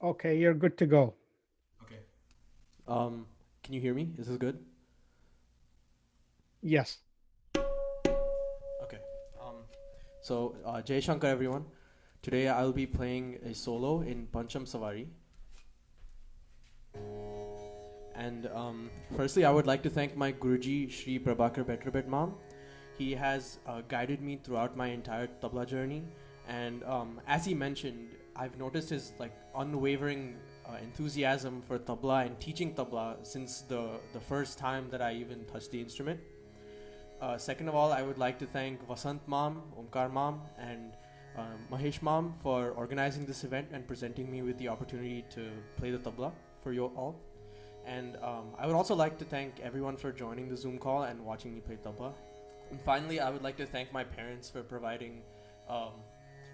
Okay, you're good to go. Okay. Um, can you hear me? Is this good? Yes. Okay. Um, Jai Shankar, everyone. Today I'll be playing a solo in Pancham Savari. And firstly, I would like to thank my Guruji, Shri Prabhakar Betrabet Mam. He has guided me throughout my entire tabla journey. And as he mentioned, I've noticed his unwavering enthusiasm for tabla and teaching tabla since the first time that I even touched the instrument. Second of all, I would like to thank Vasant Mam, Omkar Mam, and Mahesh Mam for organizing this event and presenting me with the opportunity to play the tabla for you all. And I would also like to thank everyone for joining the Zoom call and watching me play tabla. And finally, I would like to thank my parents for providing um,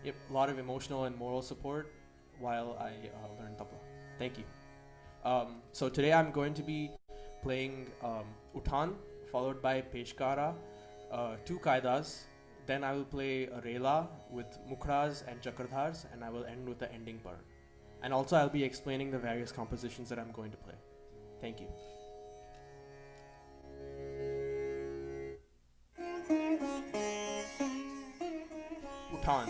a lot of emotional and moral support while I learned tabla. Thank you. So today I'm going to be playing Uthan, followed by Peshkara, two Kaidas. Then I will play a Rela with Mukhras and Chakradhars, and I will end with the ending part. And also, I'll be explaining the various compositions that I'm going to play. Thank you. Uthan.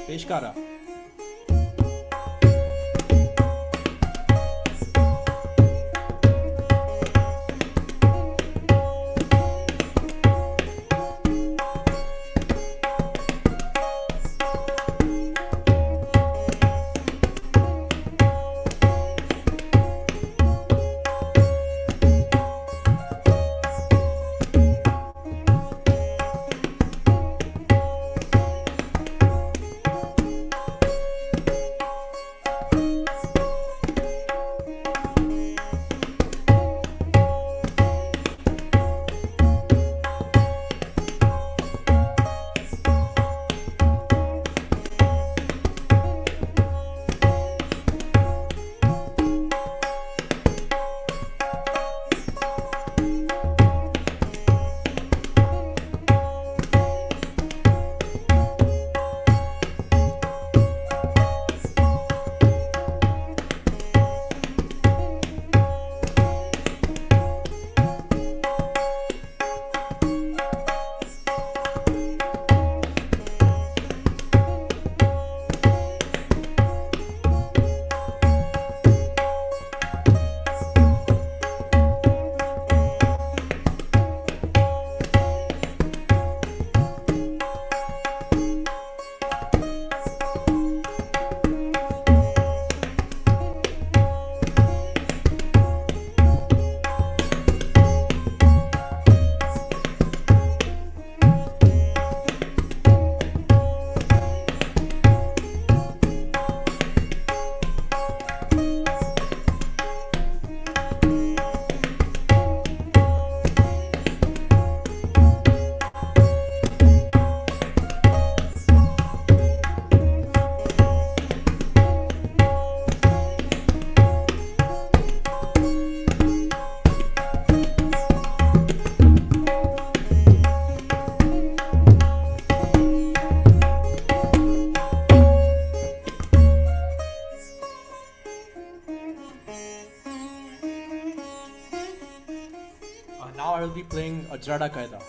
Peshkara. Now I will be playing Ajrada Kaida.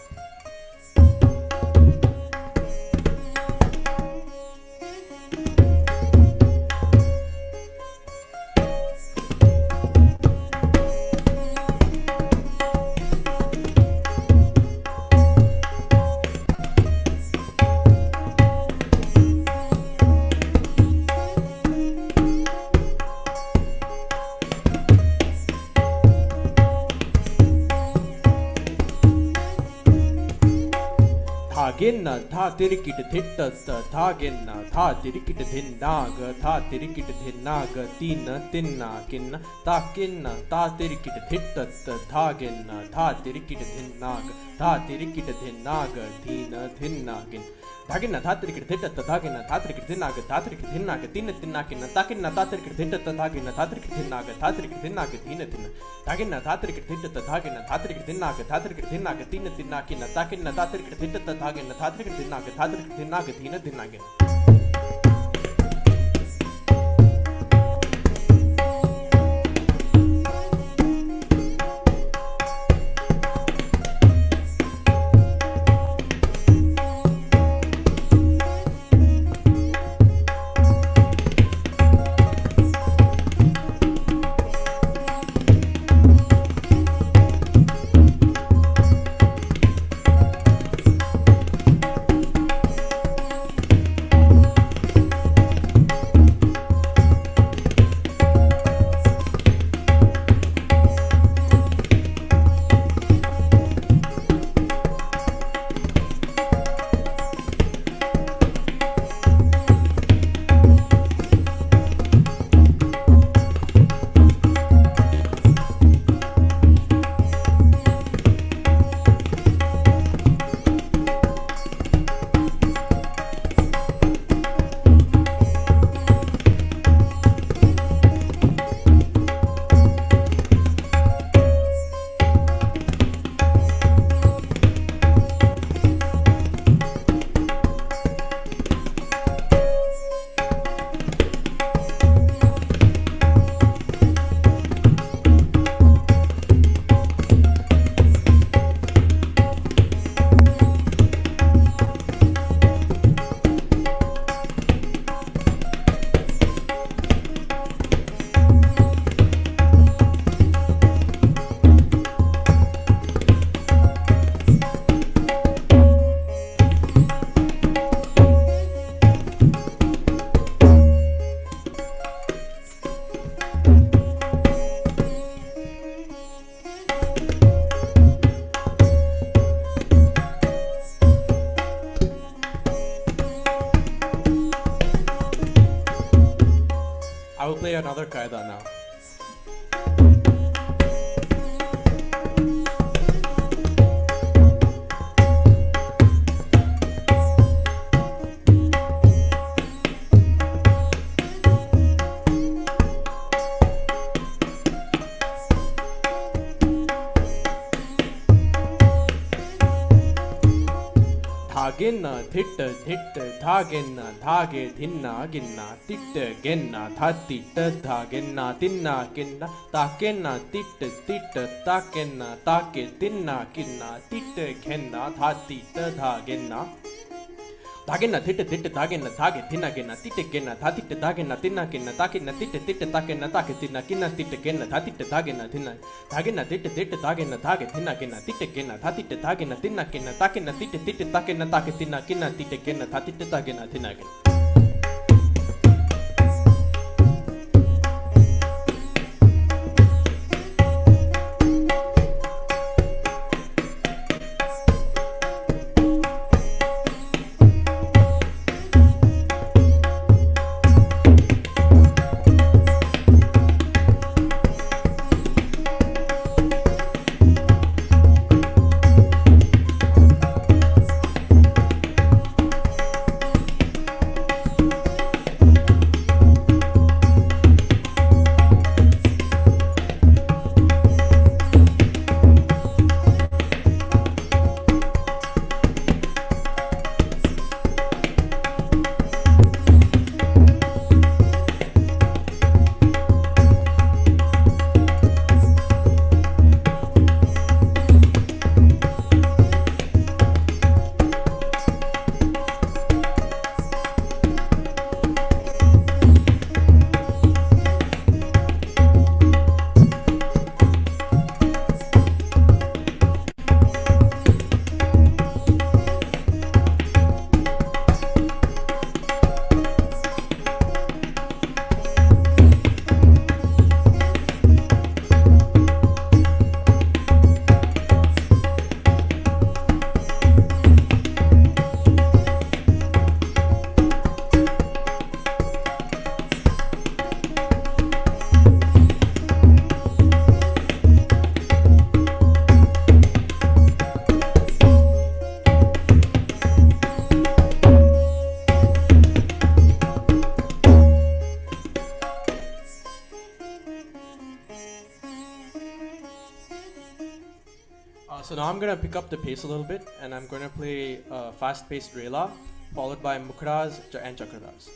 Thaginna tha tirikit thitta thaginna tha tirikit thinnaga tha tirikit thinnaga tina tinna kinna takinna tha tirikit thitta thaginna tha tirikit thinnaga tha tirikit thinnaga tina tinna kin Thaginna tha tirikit thitta thaginna tha tirikit thinnaga tha tirikit thinnaga tina tinna kinna takinna tha tirikit thitta thaginna tha tirikit thinnaga tha tirikit thinnaga tina tinna Thaginna tha tirikit thitta thaginna tha tirikit thinnaga tha tirikit thinnaga tina tinna kinna takinna tha tirikit thitta thaginna tha tirikit thinnaga tha tirikit thinnaga tina tinna kinna I will play another qaida now. Thaginna thitta thitta thaginna thage thinna ginna titta genna thattitta thaginna tinna kinna takenna titta titta takenna take tinna kinna titta kenna thattitta thaginna Thaginna thitta thitta thaginna thage thinna genna titta genna thattitta thaginna tinna kinna takinna titta titta takenna take tinna kinna titta genna thattitta thaginna thinna Thaginna thitta thitta thaginna thage thinna genna titta genna thattitta thaginna tinna kinna takinna titta titta takenna take tinna kinna titta genna thattitta thaginna thinna kinna So now I'm gonna pick up the pace a little bit, and I'm gonna play fast-paced Rela, followed by Mukras and Chakradas.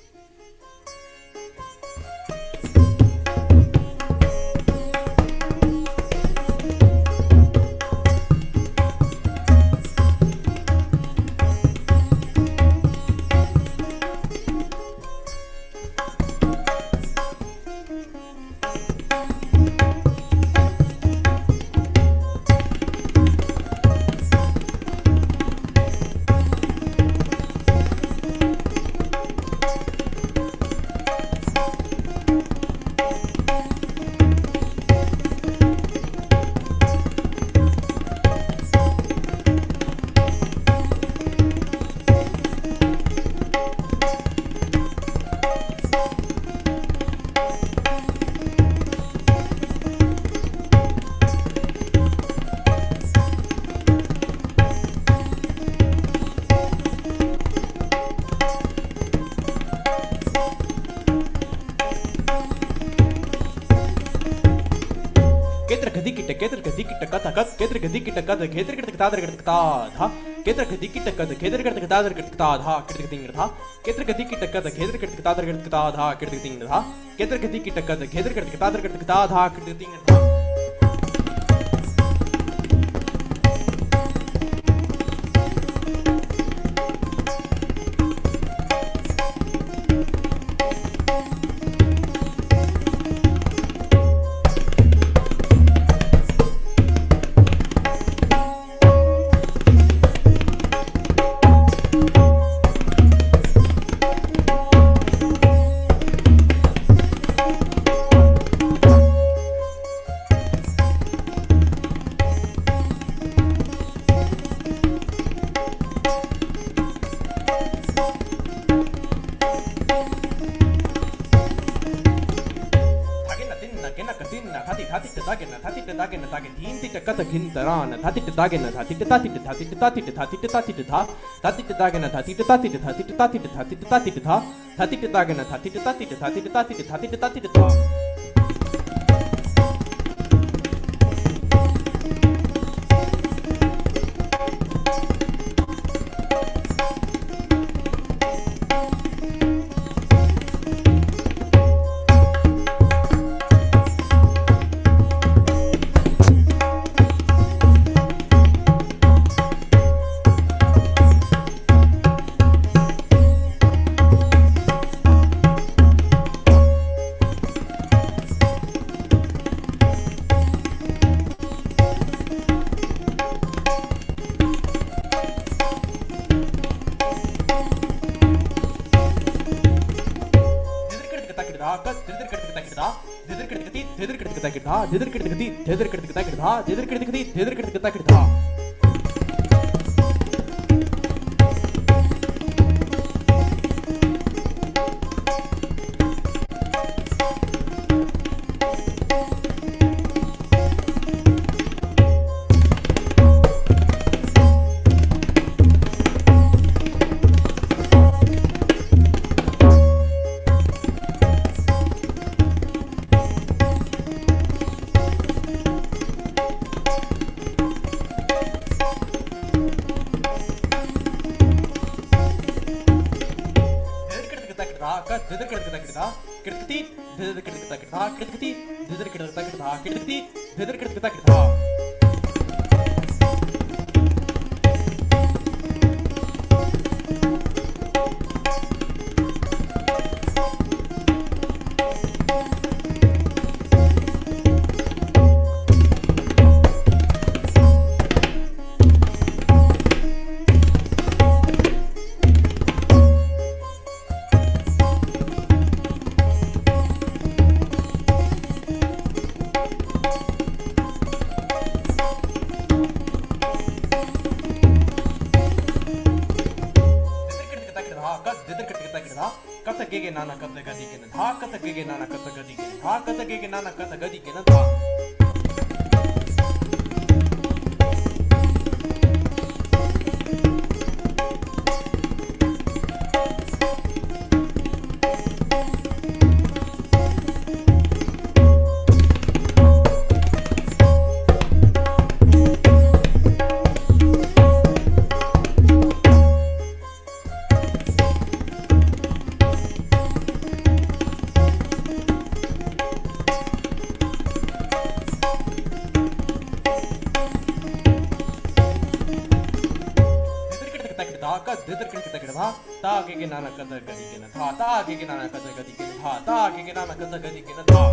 धा ता के गिना न कद गदि गिन धा ता के गिना न कद गदि गिन धा ता के गिना न कद गदि गिन धा.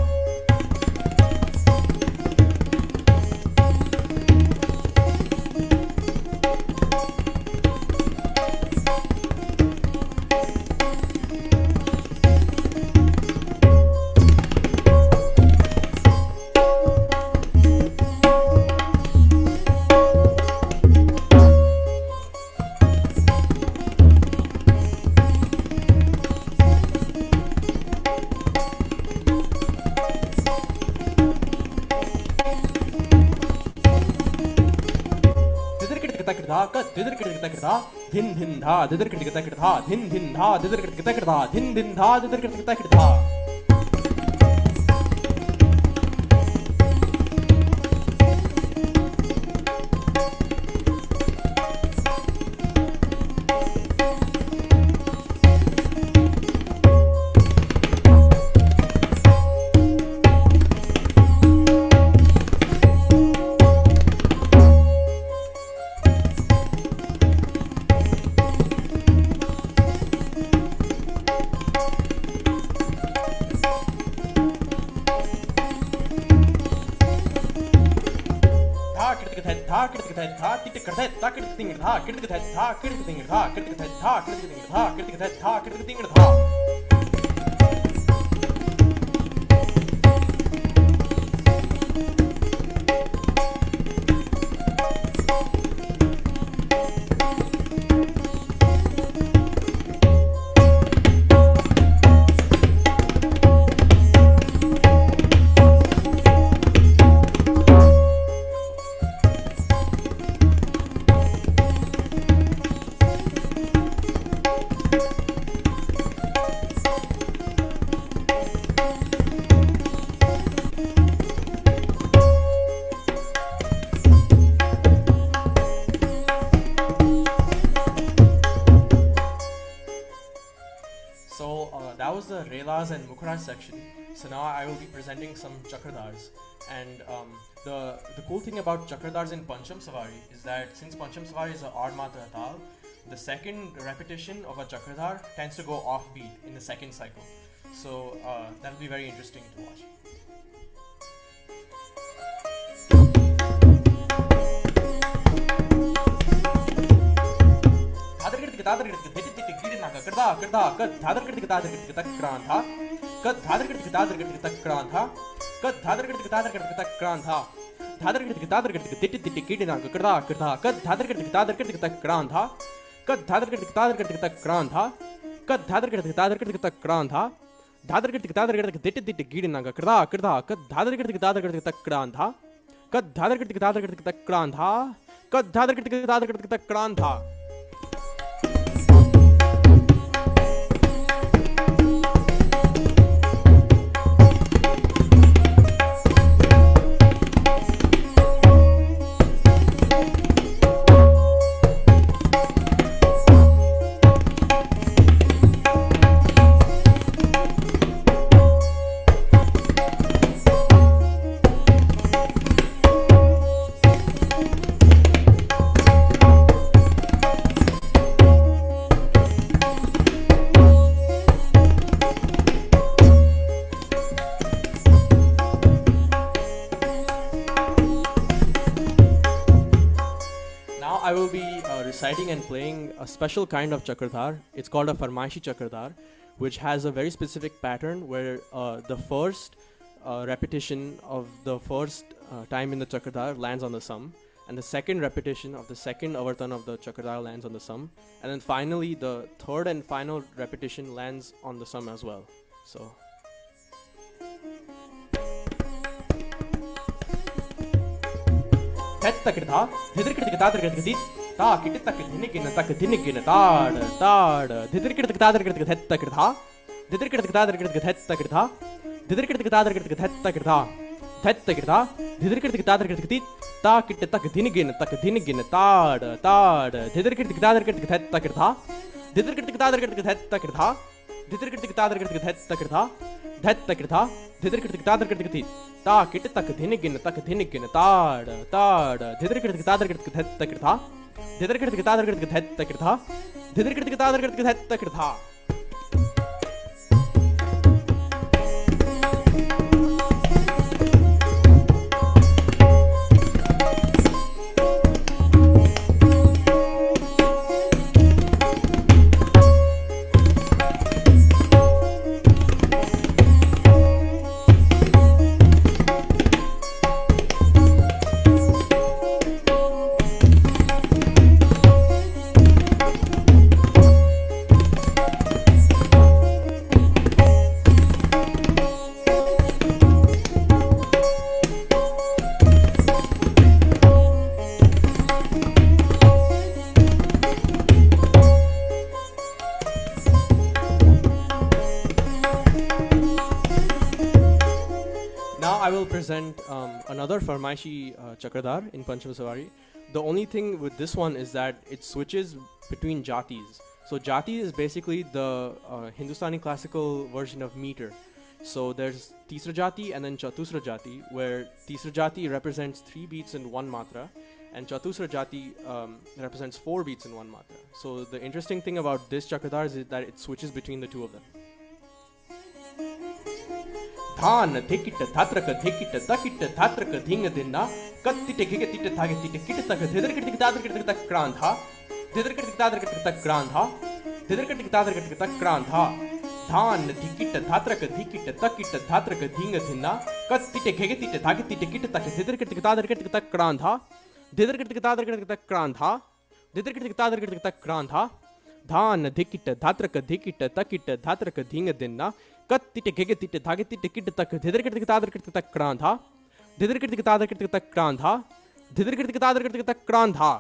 Didr kit tak da dhin dhin dha didr kit tak da dhin dhin dha didr kit tak da dhin dhin dha didr kit tak da. That was the Relas and Mukhraj section. So now I will be presenting some Chakradars. And the cool thing about Chakradars in Pancham Savari is that since Pancham Savari is an odd matra tal, the second repetition of a Chakradar tends to go offbeat in the second cycle. So that'll be very interesting to watch. I will be reciting and playing a special kind of Chakradhar. It's called a Farmaishi Chakradhar, which has a very specific pattern where the first repetition of the first time in the Chakradhar lands on the sum, and the second repetition of the second avartan of the Chakradhar lands on the sum, and then finally the third and final repetition lands on the sum as well. So. Takirtha, Hidrikita, Ta, Kitak, Hinikin, Tak, Hinikin, Tad, Hidrikita, Takirtha, Hidrikita, Takirtha, Hidrikita, Takirtha, Takirtha, Hidrikita, Ta, Kitak, Hinikin, Tak, Hinikin, Tad, Hidrikita, Takirtha, Hidrikita, Takirtha, Hidrikita, Takirtha, Hidrikita, Ta kit tak dhinigin tad, dhidrikit takirtha, Now I will present another Farmaishi Chakradar in Pancham Savari. The only thing with this one is that it switches between jatis. So jati is basically the Hindustani classical version of meter. So there's Tisra Jati and then Chatusra Jati, where Tisra Jati represents 3 beats in 1 matra, and Chatusra Jati represents 4 beats in 1 matra. So the interesting thing about this Chakradar is that it switches between the two of them. Than thikit thatraka thikit takit thatraka dhinga dinna kattite gigatit thagit kit tak dhidarkit dadarkit tak krantha dhidarkit dadarkit tak krantha dhidarkit dadarkit tak krantha Than thikit thatraka thikit takit thatraka dhinga dinna kattite gigatit thagit kit tak dhidarkit dadarkit tak krantha dhidarkit dadarkit tak krantha dhidarkit dadarkit tak krantha Than thikit thatraka thikit takit thatraka dhinga dinna Kattite gegetite thagitite kit tak dhidarkit dadarkit tak krantha dhidarkit dadarkit tak krantha dhidarkit dadarkit tak krantha.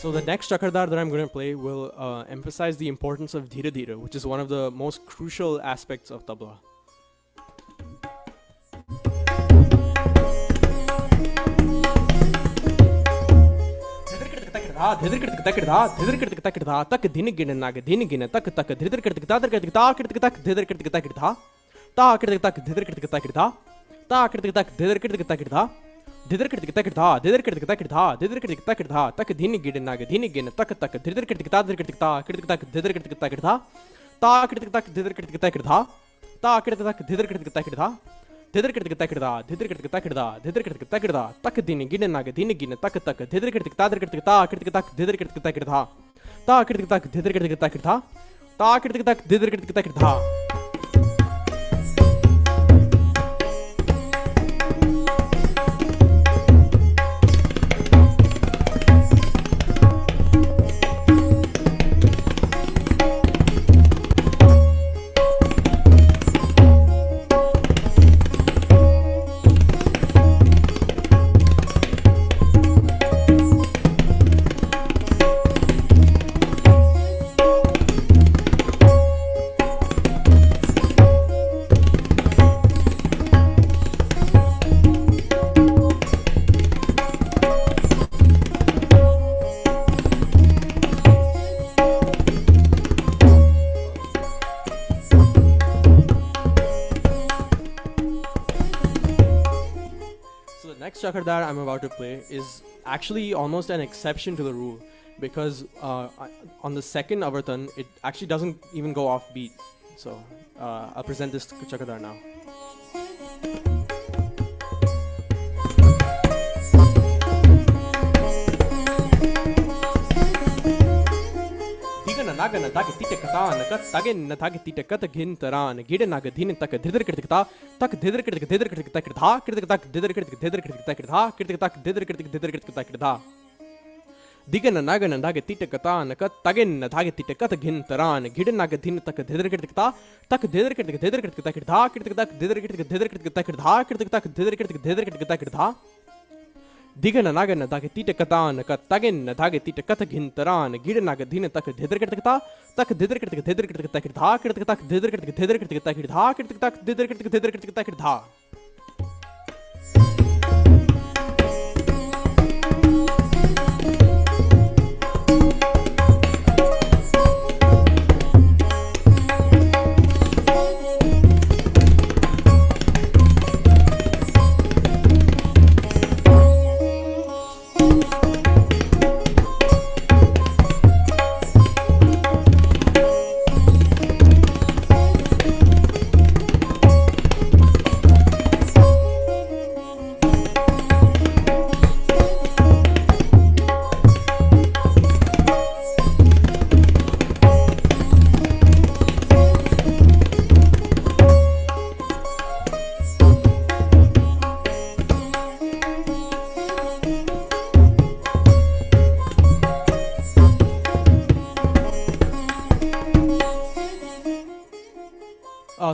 So the next Chakradar that I'm going to play will emphasize the importance of Dhira Dhira, which is one of the most crucial aspects of tabla. Dhidarkritik takirtha, dhidarkritik takirtha, dhidarkritik takirtha, tak dhini gidin naga, dhini gin, tak dhidarkritik tadarkritik ta, kritik tak dhidarkritik takirtha, ta kritik tak dhidarkritik takirtha, ta kritik tak dhidarkritik takirtha, dhidarkritik takirtha, dhidarkritik takirtha, dhidarkritik takirtha, tak dhini gidin naga, dhini gin, tak dhidarkritik tadarkritik ta, kritik tak dhidarkritik takirtha, ta kritik tak dhidarkritik takirtha, ta kritik tak dhidarkritik takirtha. Next Chakradar I'm about to play is actually almost an exception to the rule, because on the second Avartan it actually doesn't even go off beat. So I'll present this Chakradar now. Digana nagana dagi tite katan kat tagin na dagi tite kat gin taran gide naga din tak dhidr kritikta tak dhidr kritikta kritha kritik tak dhidr kritikta kritha kritik tak dhidr kritikta kritha Digana nagana dagi tite katan kat tagin na dagi tite kat gin taran gide naga din tak dhidr kritikta tak dhidr kritikta kritha kritik tak dhidr kritikta kritha kritik tak dhidr kritikta kritha Digana nagana dagi tite katan kat tagin na dagi tite kat gin taran gide naga din tak dhidr kritikta tak dhidr kritikta kritha kritik tak dhidr kritikta kritha kritik tak dhidr kritikta kritha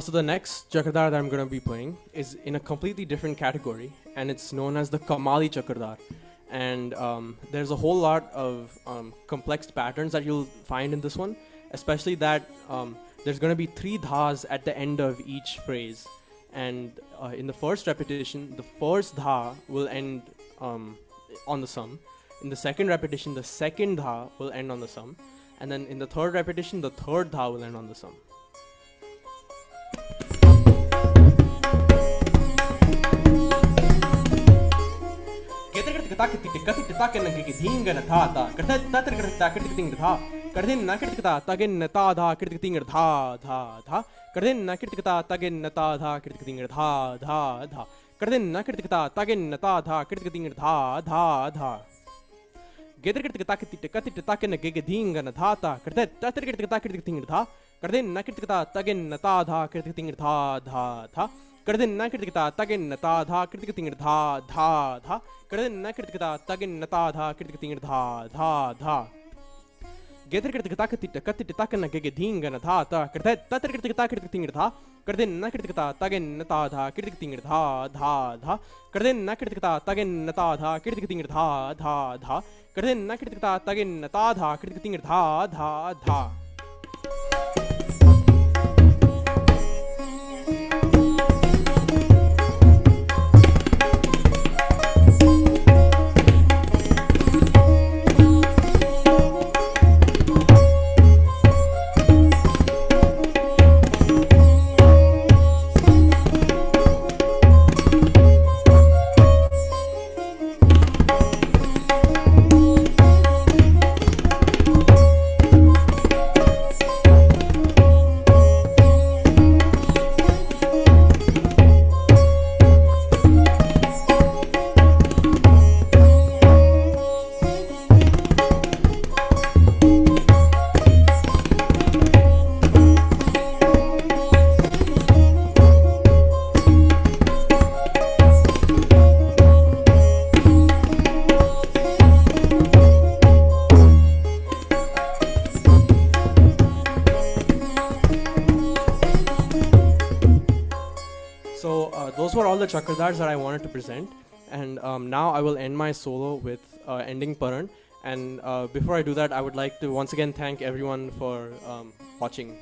So the next Chakradar that I'm going to be playing is in a completely different category, and it's known as the Kamali Chakradar. And there's a whole lot of complex patterns that you'll find in this one, especially that there's going to be 3 dhas at the end of each phrase. And in the first repetition, the first dha will end on the sum. In the second repetition, the second dha will end on the sum. And then in the third repetition, the third dha will end on the sum. Kardin na kritikata tagin na ta dha kritik dha dha dha Kardin na kritikata tagin na ta dha kritik dha dha dha Gether kritikata katit takan na gege dhinga na dha ta kritet tatar kritikata kritik dha Kardin na kritikata tagin na ta dha kritik dha dha dha Kardin na kritikata tagin na ta dha kritik dha dha dha Kardin na kritikata tagin na ta dha kritik dha dha dha Those were all the Chakradars that I wanted to present, and now I will end my solo with ending Paran. And before I do that, I would like to once again thank everyone for watching.